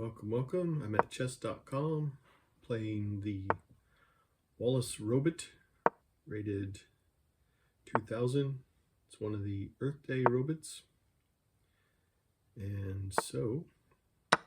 Welcome. I'm at chess.com playing the Wallace robot, rated 2000. It's one of the Earth Day robots. And so I'm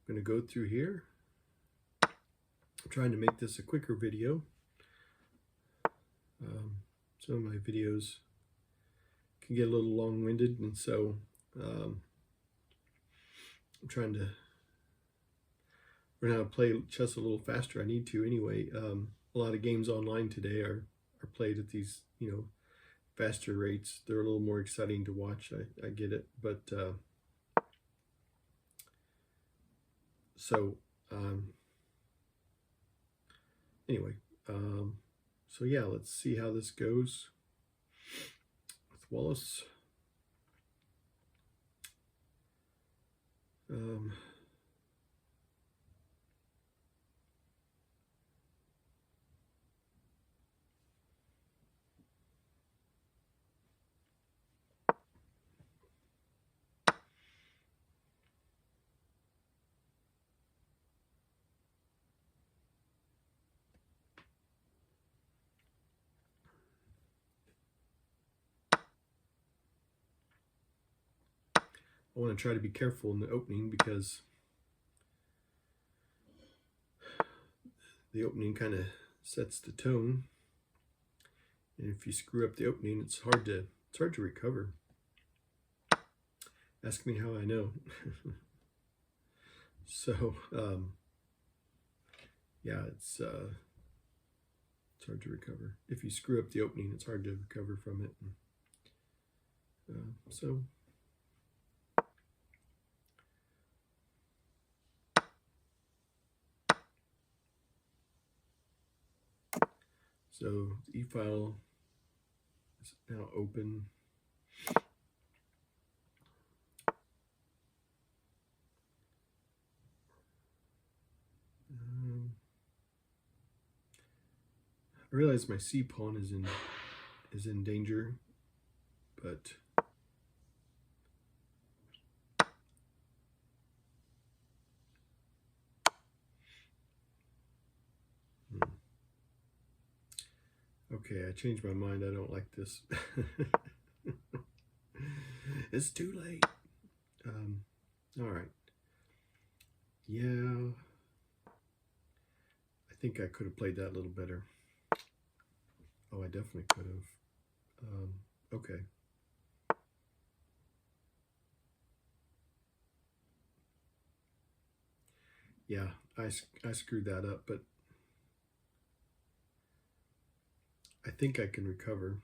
going to go through here. I'm trying to make this a quicker video. Some of my videos can get a little long-winded, and so I'm trying to learn how to play chess a little faster. I need to anyway. A lot of games online today are played at these, faster rates. They're a little more exciting to watch. I get it, but anyway, so yeah, let's see how this goes with Wallace. I want to try to be careful in the opening because the opening kind of sets the tone, and if you screw up the opening, it's hard to recover. Ask me how I know. So yeah, it's hard to recover. If you screw up the opening, it's hard to recover from it. So the e-file is now open. I realize my C pawn is in danger, but okay, I changed my mind. I don't like this. It's too late. All right. Yeah, I think I could have played that a little better. Oh, I definitely could have. Okay. Yeah, I screwed that up, but I think I can recover.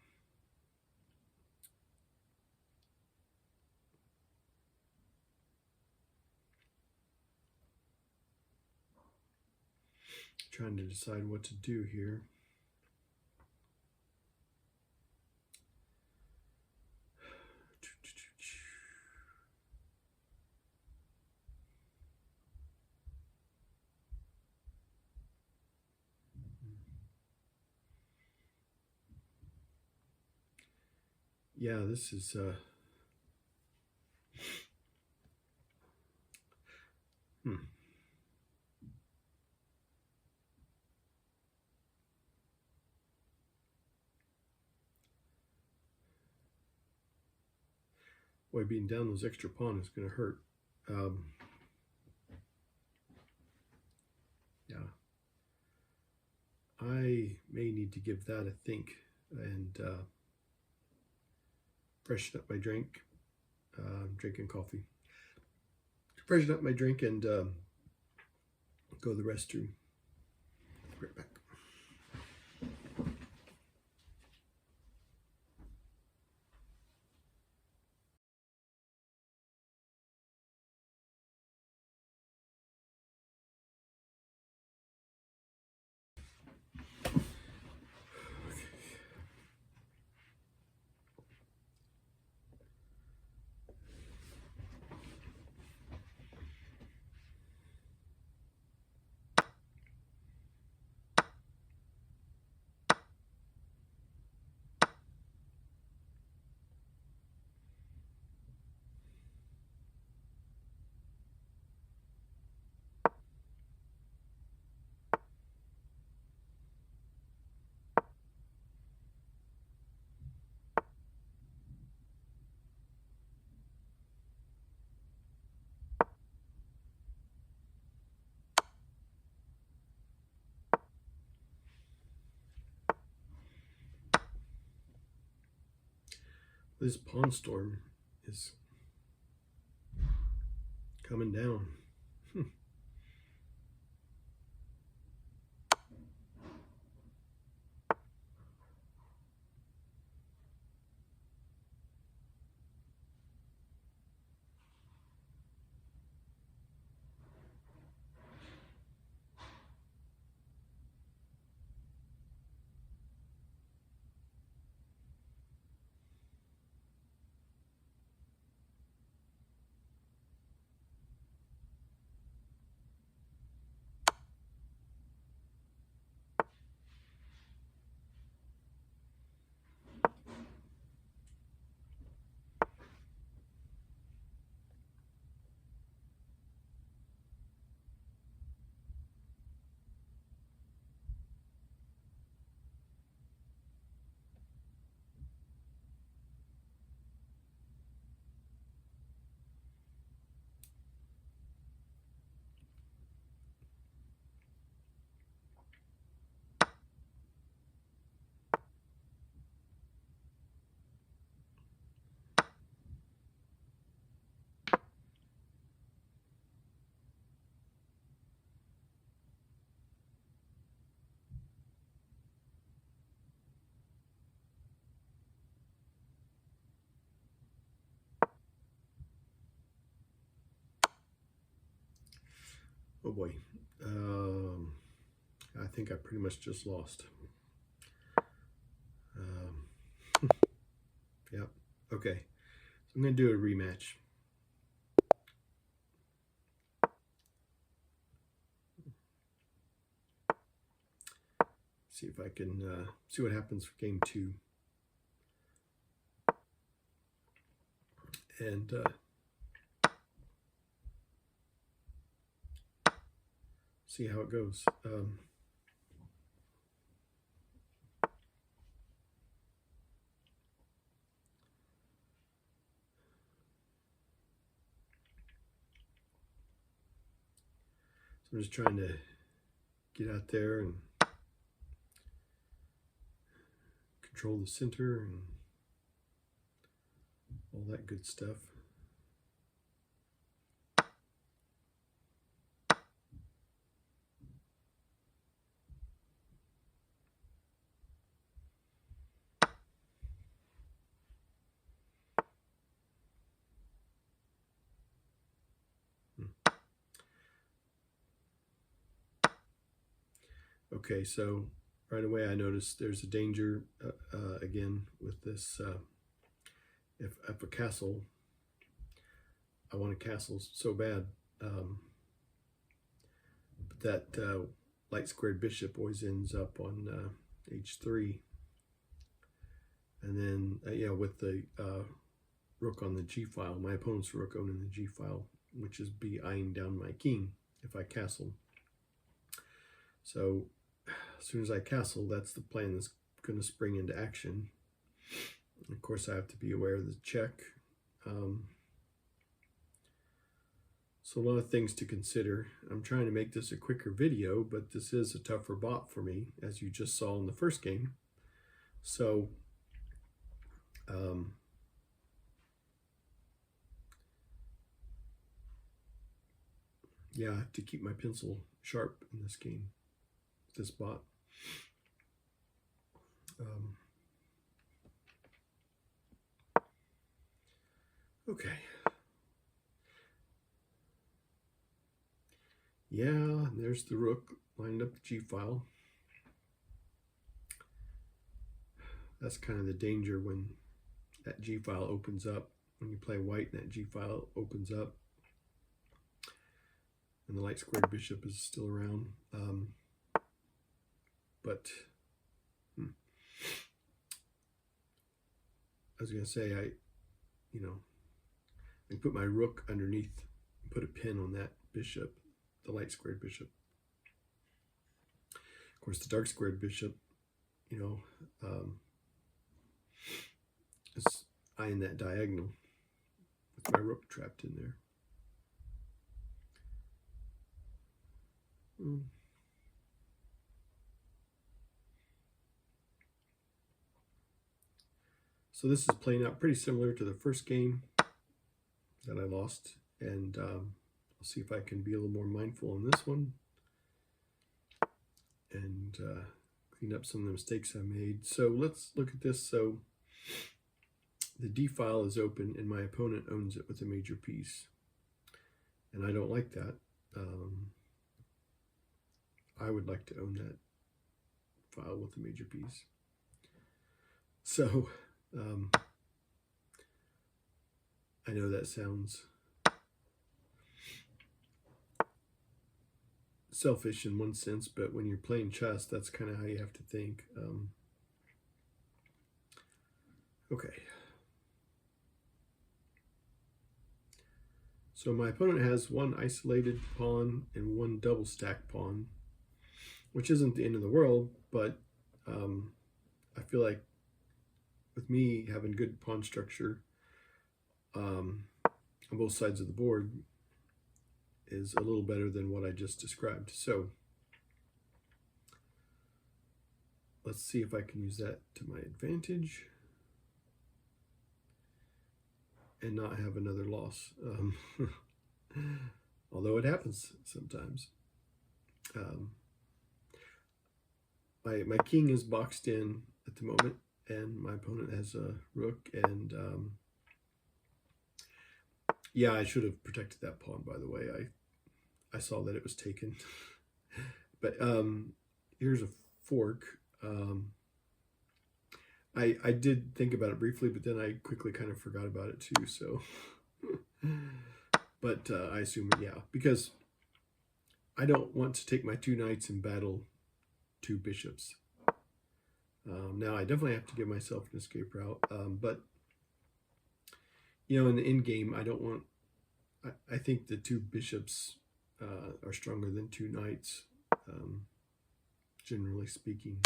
Trying to decide what to do here. Yeah, this is Boy, being down those extra pawn is going to hurt. Yeah, I may need to give that a think and freshen up my drink. Drinking coffee. Freshen up my drink and go to the restroom. Right back. This pawn storm is coming down. Oh boy. I think I pretty much just lost. Yep. Okay. So I'm going to do a rematch. See if I can see what happens for game 2. And see how it goes. So I'm just trying to get out there and control the center and all that good stuff. Okay, so right away I noticed there's a danger again with this. If a castle, I want a castle so bad, but that light squared bishop always ends up on h3, and then with the rook on the g file, my opponent's rook owning the g file, which is eyeing down my king if I castle. So as soon as I castle, that's the plan that's going to spring into action. Of course, I have to be aware of the check. So a lot of things to consider. I'm trying to make this a quicker video, but this is a tougher bot for me, as you just saw in the first game. So yeah, I have to keep my pencil sharp in this game, this bot. Okay. Yeah, there's the rook lining up the g file. That's kind of the danger when that g file opens up. When you play white and that g file opens up, and the light squared bishop is still around. But I was going to say, I put my rook underneath and put a pin on that bishop, the light squared bishop. Of course, the dark squared bishop, is eyeing that diagonal with my rook trapped in there. So this is playing out pretty similar to the first game that I lost, and I'll see if I can be a little more mindful on this one and clean up some of the mistakes I made. So let's look at this. So the D file is open and my opponent owns it with a major piece, and I don't like that. I would like to own that file with a major piece. So I know that sounds selfish in one sense, but when you're playing chess, that's kind of how you have to think. Okay. So my opponent has one isolated pawn and one double stack pawn, which isn't the end of the world, but I feel like with me having good pawn structure on both sides of the board is a little better than what I just described. So let's see if I can use that to my advantage and not have another loss. Although it happens sometimes. My king is boxed in at the moment, and my opponent has a rook, and yeah, I should have protected that pawn, by the way. I saw that it was taken. But here's a fork. I did think about it briefly, but then I quickly kind of forgot about it too. So, but I assume, yeah, because I don't want to take my two knights and battle two bishops. Now I definitely have to give myself an escape route, but you know, in the end game, I don't want. I think the two bishops are stronger than two knights, generally speaking.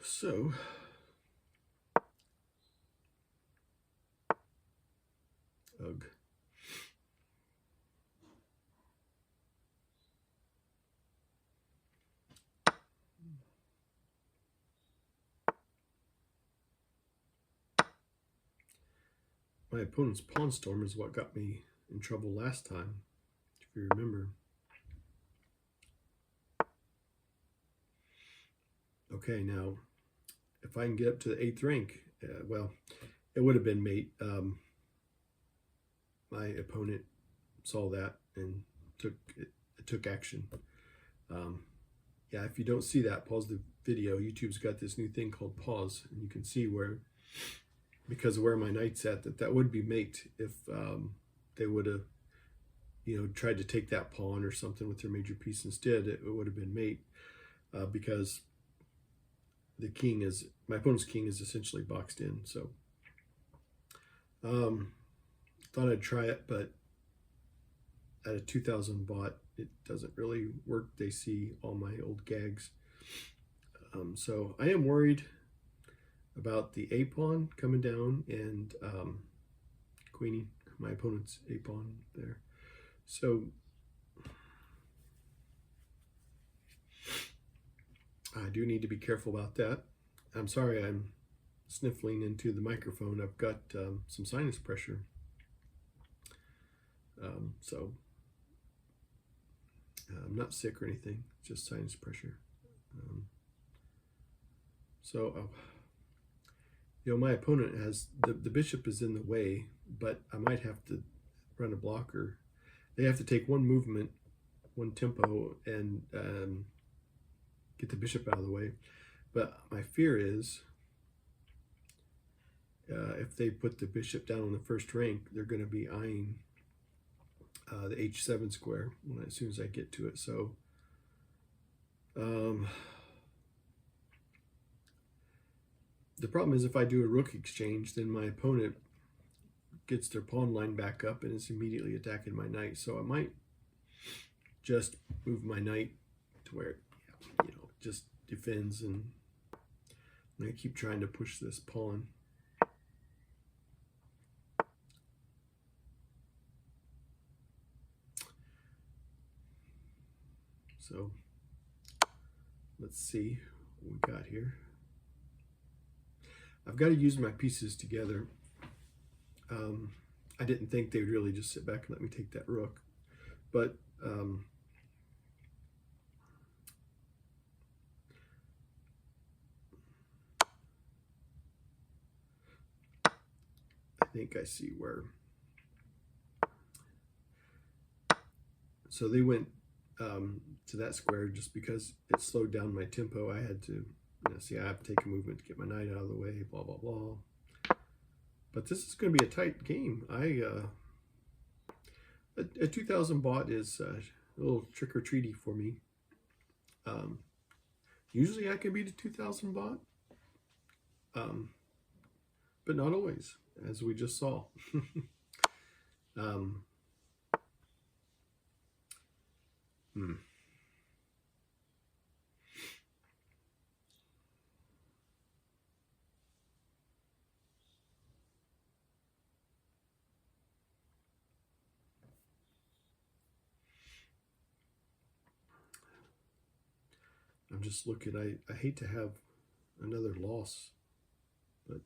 So, ugh. My opponent's pawn storm is what got me in trouble last time, if you remember. Okay, now, if I can get up to the 8th rank, well, it would have been mate. My opponent saw that and took action. Yeah, if you don't see that, pause the video. YouTube's got this new thing called pause, and you can see where, because of where my knight's at, that would be mate if they would have, you know, tried to take that pawn or something with their major piece instead. It would have been mate because the king is, my opponent's king is essentially boxed in. So thought I'd try it, but at a 2000 bot, it doesn't really work. They see all my old gags. So I am worried about the A pawn coming down and queening my opponent's A pawn there. So I do need to be careful about that. I'm sorry I'm sniffling into the microphone. I've got some sinus pressure. So I'm not sick or anything, just sinus pressure. You know, my opponent has, the bishop is in the way, but I might have to run a blocker. They have to take one movement, one tempo, and get the bishop out of the way. But my fear is if they put the bishop down on the first rank, they're going to be eyeing the h7 square as soon as I get to it. So the problem is if I do a rook exchange, then my opponent gets their pawn line back up and is immediately attacking my knight. So I might just move my knight to where, you know, just defends, and I'm going to keep trying to push this pawn. So let's see what we got here. I've got to use my pieces together. I didn't think they would really just sit back and let me take that rook, but I think I see where. So they went to that square just because it slowed down my tempo. I had to, see, I have to take a movement to get my knight out of the way, blah, blah, blah. But this is going to be a tight game. A 2,000 baht is a little trick-or-treaty for me. Usually I can beat a 2,000 baht, but not always, as we just saw. I'm just looking, I hate to have another loss, but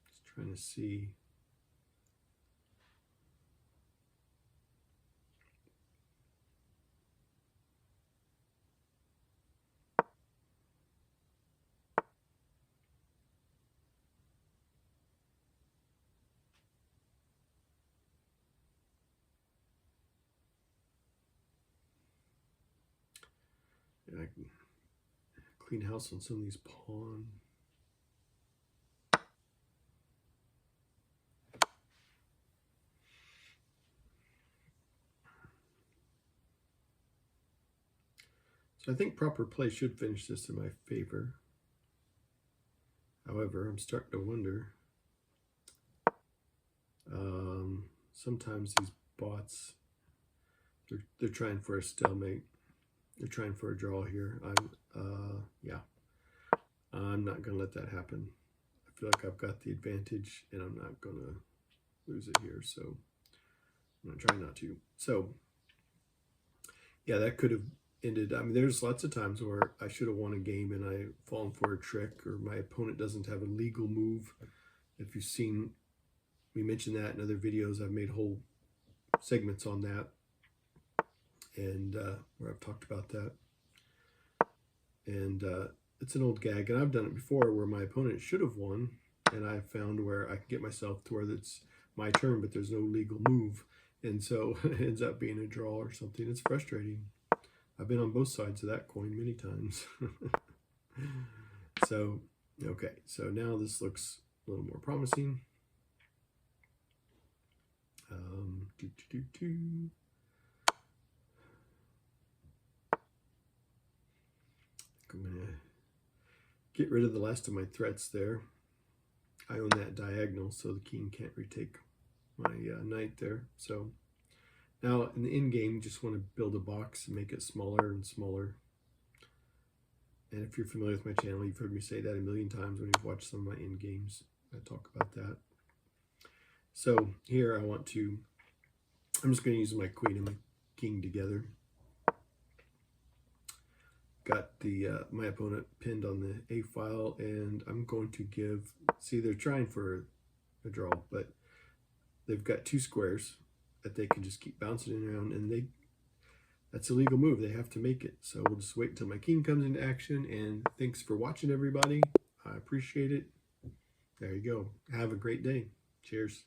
just trying to see. I can clean house on some of these pawns. So I think proper play should finish this in my favor. However, I'm starting to wonder. Sometimes these bots, they're trying for a stalemate. They're trying for a draw here. I'm not going to let that happen. I feel like I've got the advantage, and I'm not going to lose it here. So I'm going to try not to. So yeah, that could have ended. I mean, there's lots of times where I should have won a game and I've fallen for a trick, or my opponent doesn't have a legal move. If you've seen me mention that in other videos, I've made whole segments on that, and where I've talked about that. And it's an old gag, and I've done it before where my opponent should have won, and I've found where I can get myself to where it's my turn, but there's no legal move, and so it ends up being a draw or something. It's frustrating. I've been on both sides of that coin many times. So, okay, so now this looks a little more promising. I'm going to get rid of the last of my threats there. I own that diagonal, so the king can't retake my knight there. So now in the end game, you just want to build a box and make it smaller and smaller. And if you're familiar with my channel, you've heard me say that a million times when you've watched some of my end games. I talk about that. So here I'm just going to use my queen and my king together. Got the my opponent pinned on the A file, and I'm going to give, see, they're trying for a draw, but they've got two squares that they can just keep bouncing around, and that's a legal move. They have to make it. So we'll just wait until my king comes into action, and thanks for watching, everybody. I appreciate it. There you go. Have a great day. Cheers.